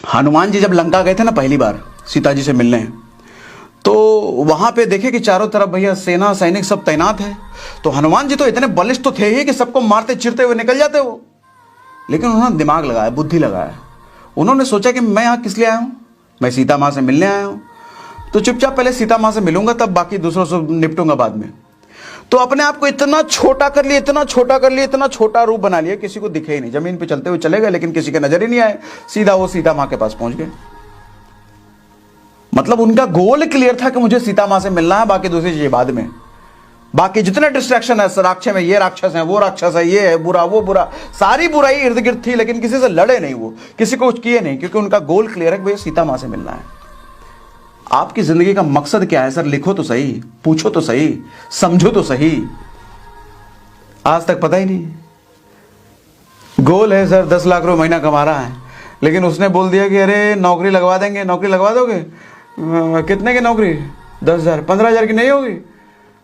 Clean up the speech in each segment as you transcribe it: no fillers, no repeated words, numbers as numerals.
हनुमान जी जब लंका गए थे ना पहली बार सीता जी से मिलने, तो वहां पे देखे कि चारों तरफ भैया सेना सैनिक सब तैनात है। तो हनुमान जी तो इतने बलिष्ठ तो थे ही कि सबको मारते चिरते हुए निकल जाते वो, लेकिन उन्होंने दिमाग लगाया, बुद्धि लगाया। उन्होंने सोचा कि मैं यहाँ किस लिए आया हूँ, मैं सीता माँ से मिलने आया हूँ, तो चुपचाप पहले सीता माँ से मिलूंगा, तब बाकी दूसरों से निपटूंगा बाद में। तो अपने आप को इतना छोटा कर लिया, इतना छोटा कर लिया, इतना छोटा रूप बना लिया, किसी को दिखे ही नहीं। जमीन पे चलते हुए चले गए, लेकिन किसी के नजर ही नहीं आए। सीधा वो सीता माँ के पास पहुंच गए। मतलब उनका गोल क्लियर था कि मुझे सीता माँ से मिलना है, बाकी दूसरी चीजें बाद में। बाकी जितने डिस्ट्रैक्शन है राक्षस में, ये राक्षस है, वो राक्षस है, ये है बुरा, वो बुरा, सारी बुराई इर्द गिर्द थी, लेकिन किसी से लड़े नहीं, वो किसी को कुछ किए नहीं, क्योंकि उनका गोल क्लियर है कि भैया सीता माँ से मिलना है। आपकी जिंदगी का मकसद क्या है सर? लिखो तो सही, पूछो तो सही, समझो तो सही। आज तक पता ही नहीं। गोल है सर 10 लाख रुपए महीना कमा रहा है, लेकिन उसने बोल दिया कि अरे नौकरी लगवा देंगे, नौकरी लगवा दोगे? कितने की नौकरी? 10,000, 15,000 की नहीं होगी?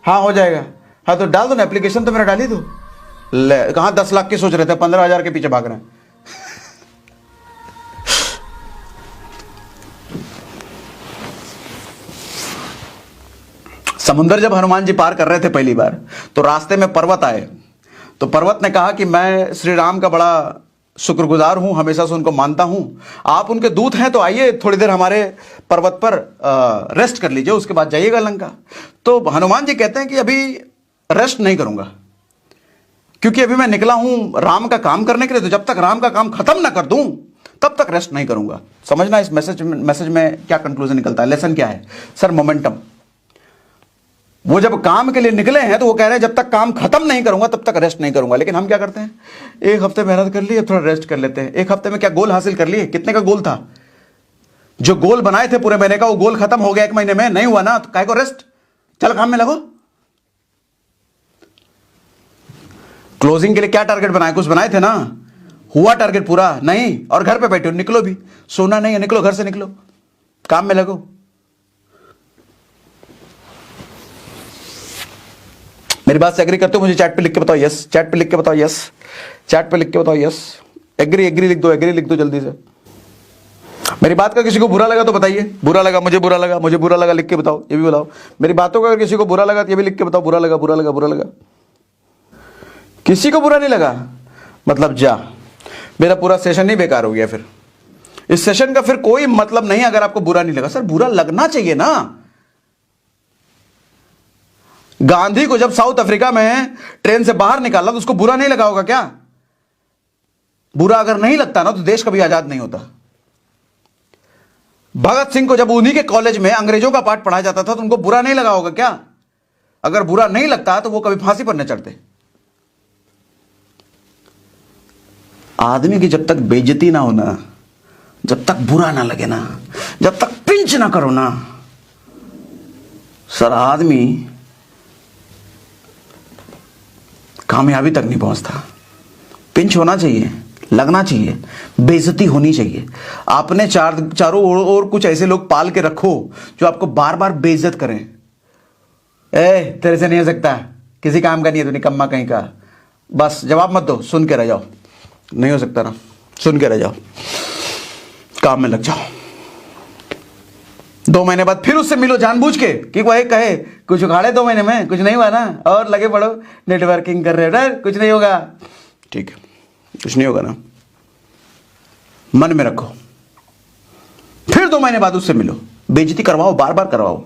हाँ हो जाएगा। हाँ तो डाल दो ना एप्लीकेशन, तो मेरा डाली दो। ले कहाँ 10 लाख की सोच रहे थे, 15,000 के पीछे भाग रहे हैं। समुंदर जब हनुमान जी पार कर रहे थे पहली बार, तो रास्ते में पर्वत आए। तो पर्वत ने कहा कि मैं श्री राम का बड़ा शुक्रगुजार हूं, हमेशा से उनको मानता हूं, आप उनके दूत हैं, तो आइए थोड़ी देर हमारे पर्वत पर रेस्ट कर लीजिए, उसके बाद जाइएगा लंका। तो हनुमान जी कहते हैं कि अभी रेस्ट नहीं करूंगा, क्योंकि अभी मैं निकला हूं राम का काम करने के लिए, तो जब तक राम का काम खत्म ना कर दूं तब तक रेस्ट नहीं करूंगा। समझना इस मैसेज में क्या कंक्लूजन निकलता है, लेसन क्या है सर? मोमेंटम। वो जब काम के लिए निकले हैं तो वो कह रहे हैं जब तक काम खत्म नहीं करूंगा तब तक रेस्ट नहीं करूंगा। लेकिन हम क्या करते हैं, एक हफ्ते मेहनत कर ली, थोड़ा रेस्ट कर लेते हैं। एक हफ्ते में क्या गोल हासिल कर लिए? कितने का गोल था? जो गोल बनाए थे पूरे महीने का, वो गोल खत्म हो गया 1 महीने में, नहीं हुआ ना, तो काहे को रेस्ट? चल काम में लगो। क्लोजिंग के लिए क्या टारगेट बनाए? कुछ बनाए थे ना, हुआ टारगेट पूरा? नहीं। और घर पे बैठे हो, निकलो भी, सोना नहीं है, निकलो घर से, निकलो काम में लगो। मेरी बात से एग्री करते हो? मुझे चैट पे लिख के बताओ यस, चैट पे लिख के बताओ यस, चैट पे लिख के बताओ यस। एग्री एग्री लिख दो, एग्री लिख दो जल्दी से। मेरी बात का किसी को बुरा लगा तो बताइए, बुरा लगा, मुझे बुरा लगा, मुझे बुरा लगा, लिख के बताओ, ये भी बताओ। मेरी बातों का अगर किसी को बुरा लगा तो ये भी लिख के बताओ, बुरा लगा, बुरा लगा, बुरा लगा। किसी को बुरा नहीं लगा मतलब जा, मेरा पूरा सेशन ही बेकार हो गया। फिर इस सेशन का फिर कोई मतलब नहीं अगर आपको बुरा नहीं लगा। सर बुरा लगना चाहिए ना। गांधी को जब साउथ अफ्रीका में ट्रेन से बाहर निकाला तो उसको बुरा नहीं लगा होगा क्या? बुरा अगर नहीं लगता ना तो देश कभी आजाद नहीं होता। भगत सिंह को जब उन्हीं के कॉलेज में अंग्रेजों का पाठ पढ़ाया जाता था तो उनको बुरा नहीं लगा होगा क्या? अगर बुरा नहीं लगता तो वो कभी फांसी पर न चढ़ते। आदमी की जब तक बेइज्जती ना होना, जब तक बुरा ना लगे ना, जब तक पिंच ना करो ना, सर आदमी कामयाबी तक नहीं पहुंचता। पिंच होना चाहिए, लगना चाहिए, बेइज्जती होनी चाहिए। आपने चारों ओर कुछ ऐसे लोग पाल के रखो जो आपको बार बार बेइज्जत करें। तेरे से नहीं हो सकता, किसी काम का नहीं है, तू निकम्मा कहीं का। बस जवाब मत दो, सुन के रह जाओ। नहीं हो सकता ना, सुन के रह जाओ, काम में लग जाओ। 2 महीने बाद फिर उससे मिलो जानबूझ के कि वही कहे कुछ उखाड़े 2 महीने में, कुछ नहीं हुआ ना, और लगे पड़ो नेटवर्किंग कर रहे हो, डर कुछ नहीं होगा। ठीक है, कुछ नहीं होगा ना, मन में रखो। फिर 2 महीने बाद उससे मिलो, बेइज्जती करवाओ, बार बार करवाओ।